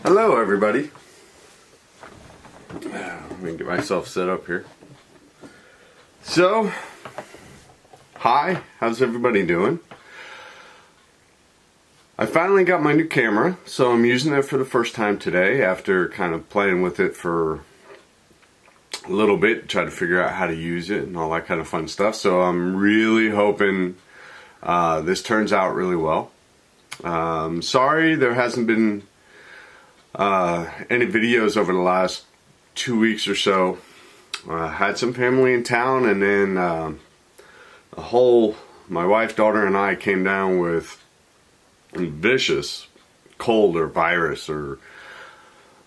Hello everybody. Let me get myself set up here. So, hi, how's everybody doing? I finally got my new camera, so I'm using it for the first time today after kind of playing with it for a little bit, try to figure out how to use it and all that kind of fun stuff. So I'm really hoping this turns out really well. Sorry there hasn't been any videos over the last 2 weeks or so. Had some family in town, and then my wife, daughter, and I came down with vicious cold or virus or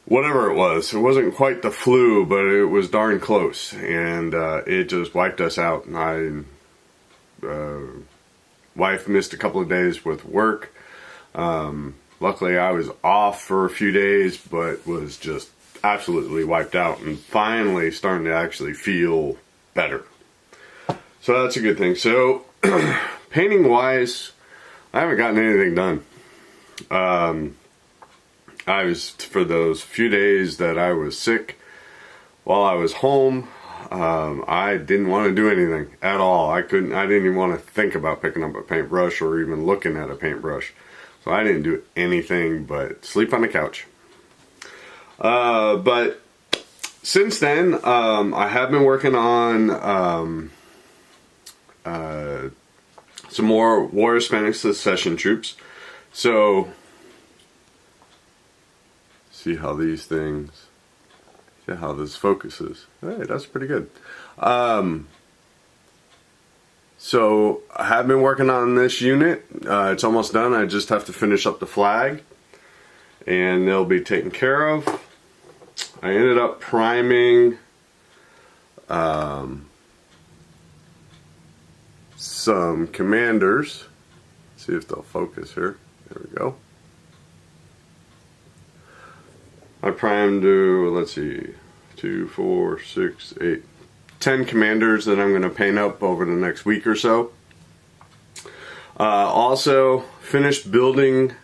whatever it was. It wasn't quite the flu, but it was darn close, and it just wiped us out. And wife missed a couple of days with work. Luckily I was off for a few days, but was just absolutely wiped out and finally starting to actually feel better. So that's a good thing. So painting wise, I haven't gotten anything done. I was, for those few days that I was sick while I was home, I didn't want to do anything at all. I didn't even want to think about picking up a paintbrush or even looking at a paintbrush. So I didn't do anything but sleep on the couch. But since then, I have been working on some more Warrior Hispanic Secession troops. So, see how these things, see how this focuses. Hey, that's pretty good. So I have been working on this unit. It's almost done. I just have to finish up the flag and they'll be taken care of. I ended up priming some commanders. See if they'll focus here. There we go. I primed, let's see, 2, 4, 6, 8, 10 commanders that I'm going to paint up over the next week or so. Also finished building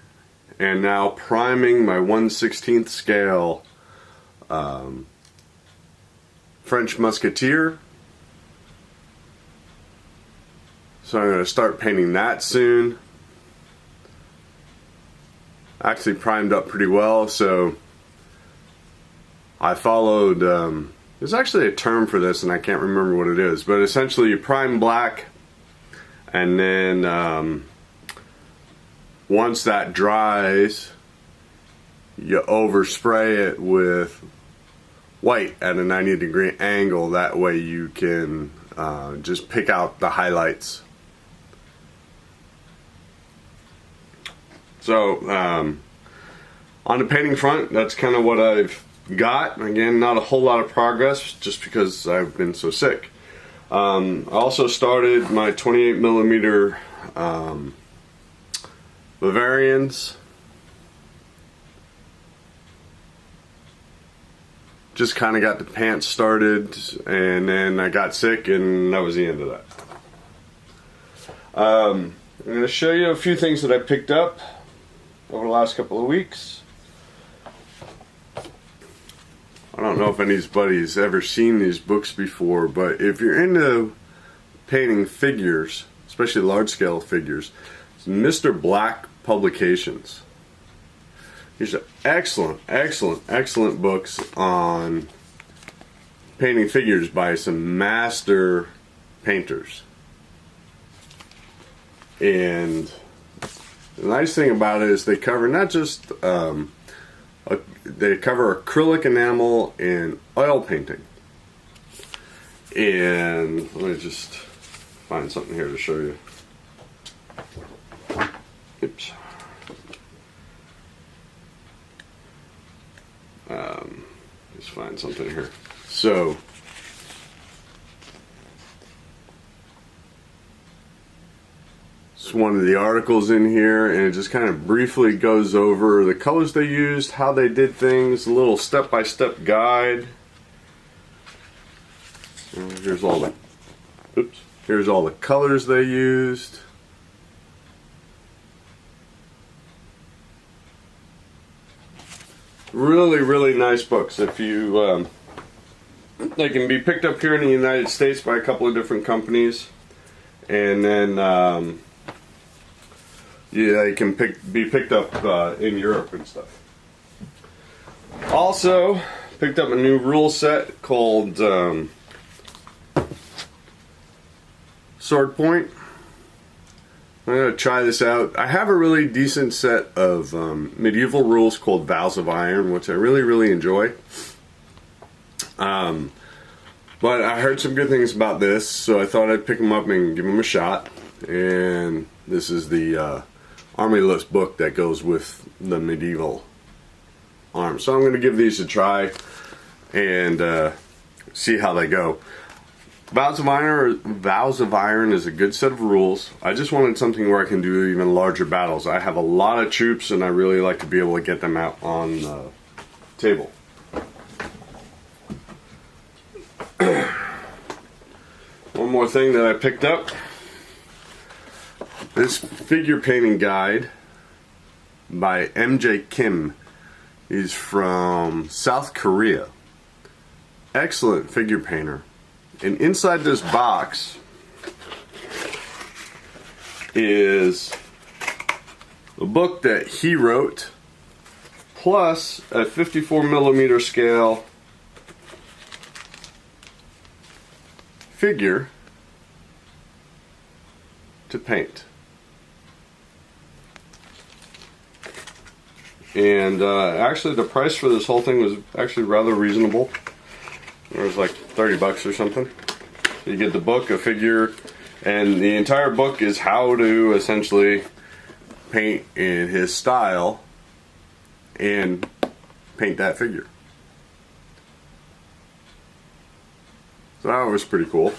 and now priming my 1/16 scale French Musketeer. So I'm going to start painting that soon. Actually primed up pretty well, so I followed, there's actually a term for this and I can't remember what it is, but essentially you prime black and then once that dries you overspray it with white at a 90-degree angle. That way you can just pick out the highlights. So on the painting front, that's kind of what I've got. Again, not a whole lot of progress just because I've been so sick. I also started my 28mm Bavarians. Just kind of got the pants started, and then I got sick, and that was the end of that. I'm going to show you a few things that I picked up over the last couple of weeks. I don't know if anybody's ever seen these books before, but if you're into painting figures, especially large-scale figures, it's Mr. Black Publications. These are excellent books on painting figures by some master painters. And the nice thing about it is they cover not just they cover acrylic enamel and oil painting. And let me just find something here to show you. Oops. Just find something here. So it's one of the articles in here, and it just kind of briefly goes over the colors they used, how they did things, a little step-by-step guide. Here's all the colors they used. Really, really nice books. If you, they can be picked up here in the United States by a couple of different companies, and then yeah, they can be picked up in Europe and stuff. Also, picked up a new rule set called Sword Point. I'm going to try this out. I have a really decent set of medieval rules called Vows of Iron, which I really, really enjoy. But I heard some good things about this, so I thought I'd pick them up and give them a shot. And this is the Army List book that goes with the medieval arms. So I'm going to give these a try and see how they go. Vows of Iron is a good set of rules. I just wanted something where I can do even larger battles. I have a lot of troops and I really like to be able to get them out on the table. One more thing that I picked up. This figure painting guide by MJ Kim. He's from South Korea. Excellent figure painter. And inside this box is a book that he wrote, plus a 54mm scale figure to paint. And actually the price for this whole thing was actually rather reasonable. It was like $30 or something. You get the book, a figure, and the entire book is how to essentially paint in his style and paint that figure. So that was pretty cool.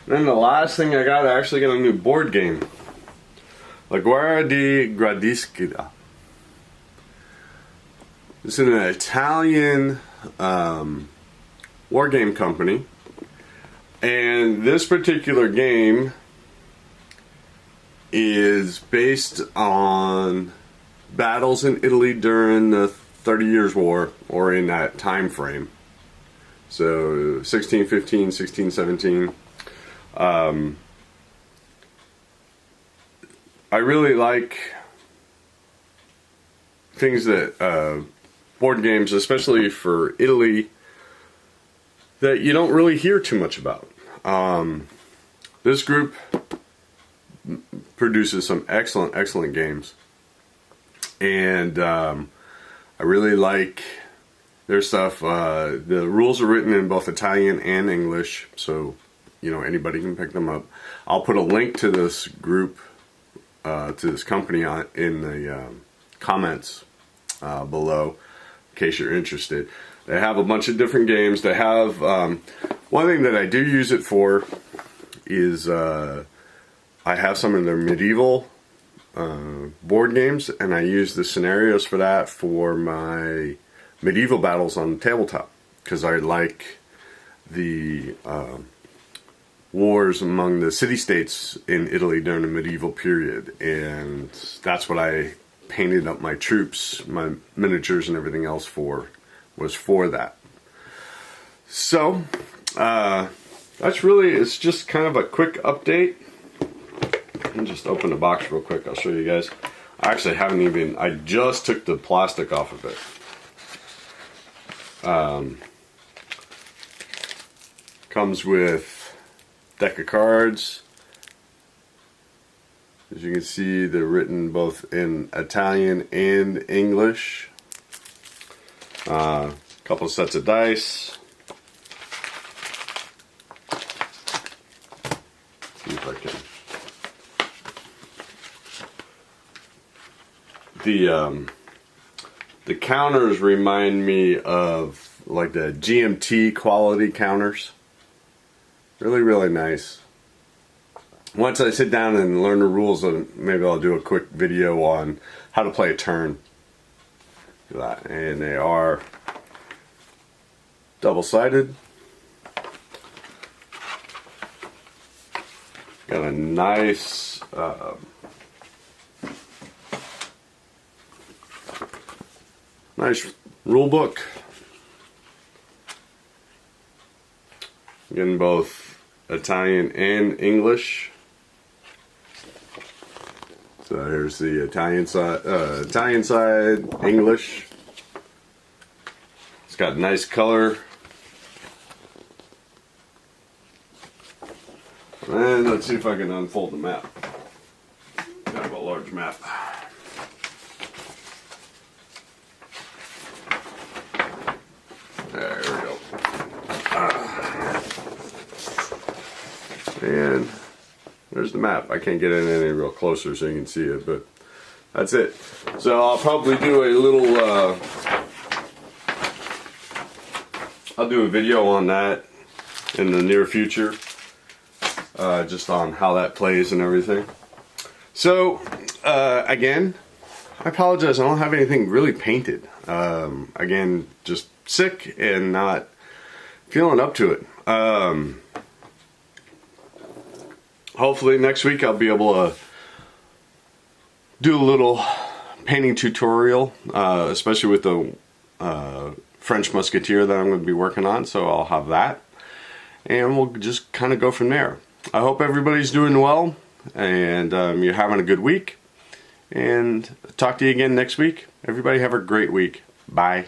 And then the last thing I got, I actually got a new board game. La Guerra di Gradisca. It's an Italian war game company, and this particular game is based on battles in Italy during the 30 Years' War, or in that time frame. So 1615, 1617. I really like things that board games, especially for Italy, that you don't really hear too much about. This group produces some excellent games, and I really like their stuff. The rules are written in both Italian and English, so you know anybody can pick them up. I'll put a link to this group, to this company in the comments below, in case you're interested. They have a bunch of different games. They have one thing that I do use it for is I have some of their medieval board games, and I use the scenarios for that for my medieval battles on the tabletop, because I like the wars among the city-states in Italy during the medieval period, and that's what I painted up my troops, my miniatures and everything else for, was for that. So that's really, it's just kind of a quick update. Let me just open the box real quick, I'll show you guys. I actually haven't even, I just took the plastic off of it. Comes with deck of cards. As you can see, they're written both in Italian and English. Couple sets of dice. See if I can. The counters remind me of like the GMT quality counters. Really, really nice. Once I sit down and learn the rules, maybe I'll do a quick video on how to play a turn. And they are double-sided. Got a nice Nice rule book. Again, both Italian and English. So here's the Italian side, English. It's got nice color. And let's see if I can unfold the map. Kind of a large map. There we go. And there's the map. I can't get in any real closer so you can see it, but that's it. So I'll probably do a little, I'll do a video on that in the near future, just on how that plays and everything. So, again, I apologize, I don't have anything really painted. Again, just sick and not feeling up to it. Hopefully next week I'll be able to do a little painting tutorial, especially with the French Musketeer that I'm going to be working on, so I'll have that. And we'll just kind of go from there. I hope everybody's doing well, and you're having a good week. And talk to you again next week. Everybody have a great week. Bye.